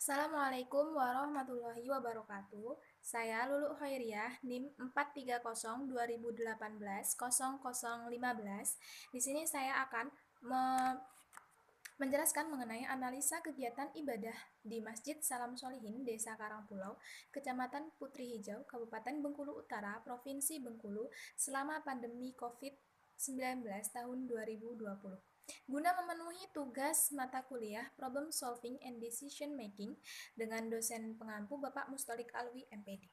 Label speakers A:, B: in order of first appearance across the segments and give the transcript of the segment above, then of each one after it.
A: Assalamualaikum warahmatullahi wabarakatuh. Saya Lulu Khairiyah, NIM 430 2018 Di sini saya akan menjelaskan mengenai analisa kegiatan ibadah di Masjid Salam Solihin, Desa Karangpulau, Kecamatan Putri Hijau, Kabupaten Bengkulu Utara, Provinsi Bengkulu selama pandemi COVID-19 tahun 2020. Guna memenuhi tugas mata kuliah Problem Solving and Decision Making dengan dosen pengampu Bapak Mustolik Alwi, MPD.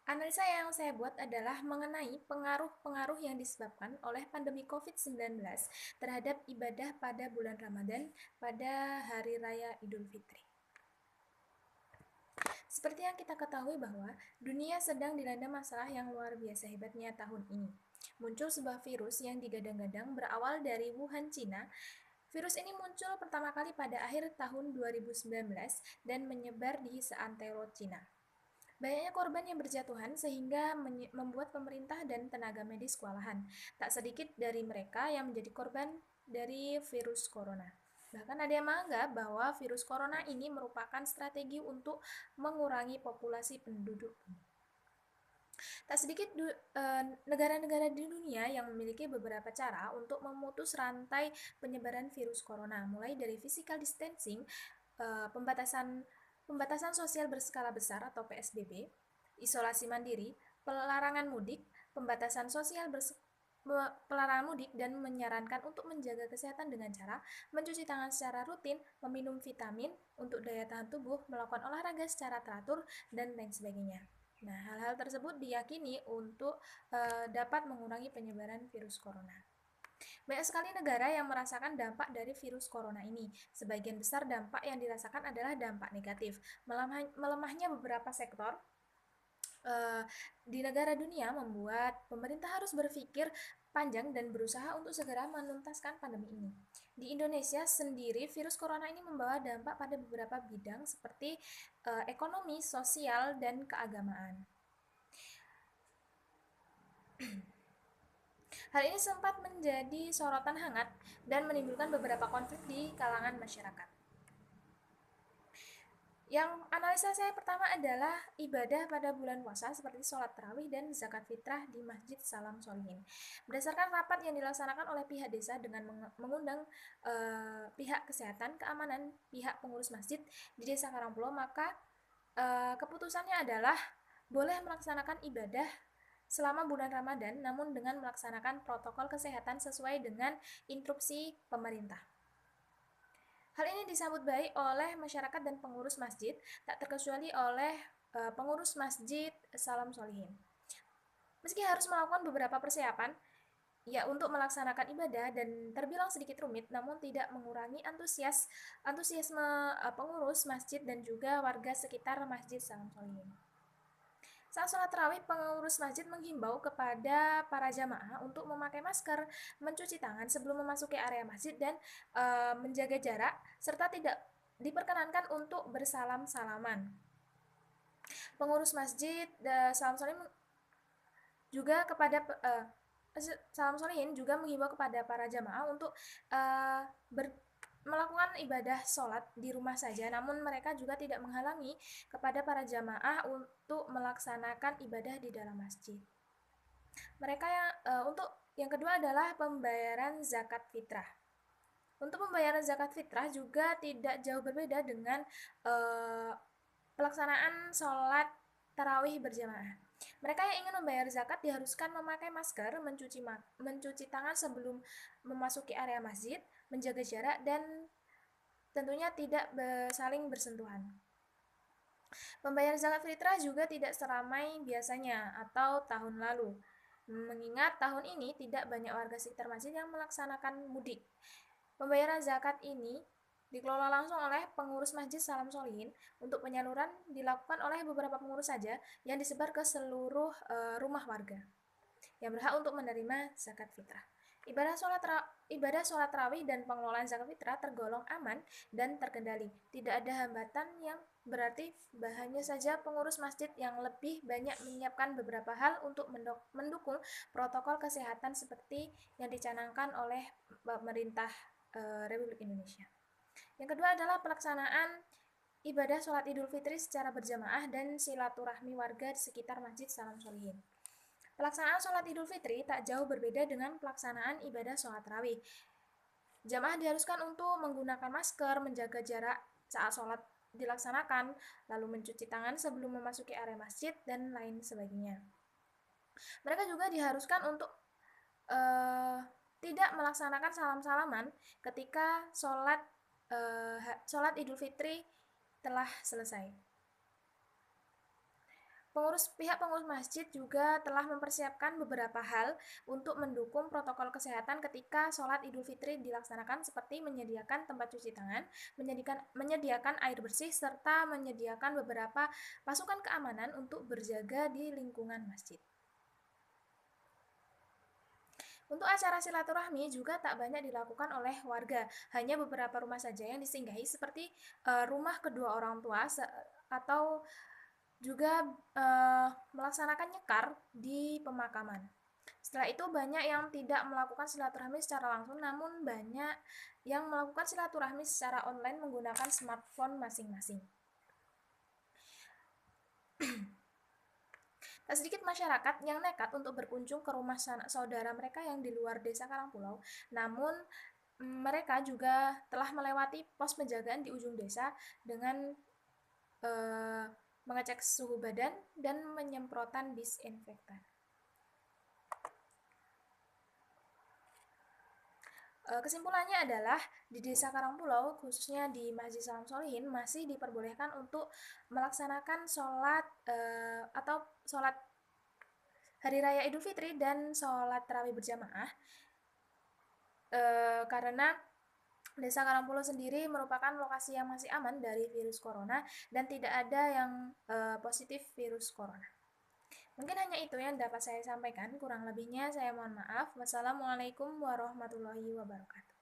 A: Analisa yang saya buat adalah mengenai pengaruh-pengaruh yang disebabkan oleh pandemi COVID-19 terhadap ibadah pada bulan Ramadan pada Hari Raya Idul Fitri. Seperti yang kita ketahui bahwa dunia sedang dilanda masalah yang luar biasa hebatnya tahun ini. Muncul sebuah virus yang digadang-gadang berawal dari Wuhan, Cina. Virus ini muncul pertama kali pada akhir tahun 2019 dan menyebar di seantero Cina. Banyaknya korban yang berjatuhan sehingga membuat pemerintah dan tenaga medis kewalahan. Tak sedikit dari mereka yang menjadi korban dari virus corona. Bahkan ada yang menganggap bahwa virus corona ini merupakan strategi untuk mengurangi populasi penduduk. Tak sedikit negara-negara di dunia yang memiliki beberapa cara untuk memutus rantai penyebaran virus corona, mulai dari physical distancing, pembatasan sosial berskala besar atau PSBB, isolasi mandiri, pelarangan mudik, pelarangan mudik dan menyarankan untuk menjaga kesehatan dengan cara mencuci tangan secara rutin, meminum vitamin untuk daya tahan tubuh, melakukan olahraga secara teratur, dan lain sebagainya. Nah, hal-hal tersebut diyakini untuk dapat mengurangi penyebaran virus corona. Banyak sekali negara yang merasakan dampak dari virus corona ini. Sebagian besar dampak yang dirasakan adalah dampak negatif. Melemahnya beberapa sektor di negara dunia membuat pemerintah harus berpikir panjang dan berusaha untuk segera menuntaskan pandemi ini. Di Indonesia sendiri, virus corona ini membawa dampak pada beberapa bidang seperti ekonomi, sosial, dan keagamaan. Hal ini sempat menjadi sorotan hangat dan menimbulkan beberapa konflik di kalangan masyarakat. Yang analisa saya pertama adalah ibadah pada bulan puasa seperti sholat tarawih dan zakat fitrah di Masjid Salam Solihin. Berdasarkan rapat yang dilaksanakan oleh pihak desa dengan mengundang pihak kesehatan, keamanan, pihak pengurus masjid di Desa Karangpulau, maka keputusannya adalah boleh melaksanakan ibadah selama bulan Ramadan namun dengan melaksanakan protokol kesehatan sesuai dengan instruksi pemerintah. Hal ini disambut baik oleh masyarakat dan pengurus masjid, tak terkecuali oleh pengurus Masjid Salam Solihin. Meski harus melakukan beberapa persiapan ya untuk melaksanakan ibadah dan terbilang sedikit rumit, namun tidak mengurangi antusiasme pengurus masjid dan juga warga sekitar Masjid Salam Solihin. Saat sholat tarawih, pengurus masjid menghimbau kepada para jamaah untuk memakai masker, mencuci tangan sebelum memasuki area masjid, dan menjaga jarak, serta tidak diperkenankan untuk bersalam-salaman. Pengurus masjid Salam Solihin juga Salam Solihin juga menghimbau kepada para jamaah untuk melakukan ibadah sholat di rumah saja, namun mereka juga tidak menghalangi kepada para jamaah untuk melaksanakan ibadah di dalam masjid. Untuk yang kedua adalah pembayaran zakat fitrah. Untuk pembayaran zakat fitrah juga tidak jauh berbeda dengan pelaksanaan sholat tarawih berjamaah. Mereka yang ingin membayar zakat diharuskan memakai masker, mencuci tangan sebelum memasuki area masjid, menjaga jarak, dan tentunya tidak saling bersentuhan. Pembayaran zakat fitrah juga tidak seramai biasanya atau tahun lalu, mengingat tahun ini tidak banyak warga sekitar masjid yang melaksanakan mudik. Pembayaran zakat ini dikelola langsung oleh pengurus Masjid Salam Solihin. Untuk penyaluran dilakukan oleh beberapa pengurus saja yang disebar ke seluruh rumah warga yang berhak untuk menerima zakat fitrah. Ibadah sholat tarawih dan pengelolaan zakat fitrah tergolong aman dan terkendali. Tidak ada hambatan yang berarti, hanya saja pengurus masjid yang lebih banyak menyiapkan beberapa hal untuk mendukung protokol kesehatan seperti yang dicanangkan oleh pemerintah Republik Indonesia. Yang kedua adalah pelaksanaan ibadah sholat Idul Fitri secara berjamaah dan silaturahmi warga di sekitar Masjid Salam Solihin. Pelaksanaan sholat Idul Fitri tak jauh berbeda dengan pelaksanaan ibadah sholat tarawih. Jamaah diharuskan untuk menggunakan masker, menjaga jarak saat sholat dilaksanakan, lalu mencuci tangan sebelum memasuki area masjid, dan lain sebagainya. Mereka juga diharuskan untuk tidak melaksanakan salam-salaman ketika sholat Idul Fitri telah selesai. Pihak pengurus masjid juga telah mempersiapkan beberapa hal untuk mendukung protokol kesehatan ketika sholat Idul Fitri dilaksanakan, seperti menyediakan tempat cuci tangan, menyediakan air bersih, serta menyediakan beberapa pasukan keamanan untuk berjaga di lingkungan masjid. Untuk acara silaturahmi juga tak banyak dilakukan oleh warga, hanya beberapa rumah saja yang disinggahi, seperti rumah kedua orang tua atau juga melaksanakan nyekar di pemakaman. Setelah itu banyak yang tidak melakukan silaturahmi secara langsung, namun banyak yang melakukan silaturahmi secara online menggunakan smartphone masing-masing. Tak sedikit masyarakat yang nekat untuk berkunjung ke rumah saudara mereka yang di luar desa Karangpulau, namun mereka juga telah melewati pos penjagaan di ujung desa dengan mengecek suhu badan dan menyemprotan disinfektan. Kesimpulannya adalah di Desa Karangpulau, khususnya di Masjid Salam Solihin, masih diperbolehkan untuk melaksanakan sholat Hari Raya Idul Fitri dan sholat tarawih berjamaah, karena Desa Karangpulau sendiri merupakan lokasi yang masih aman dari virus corona dan tidak ada yang positif virus corona. Mungkin hanya itu yang dapat saya sampaikan, kurang lebihnya saya mohon maaf. Wassalamualaikum warahmatullahi wabarakatuh.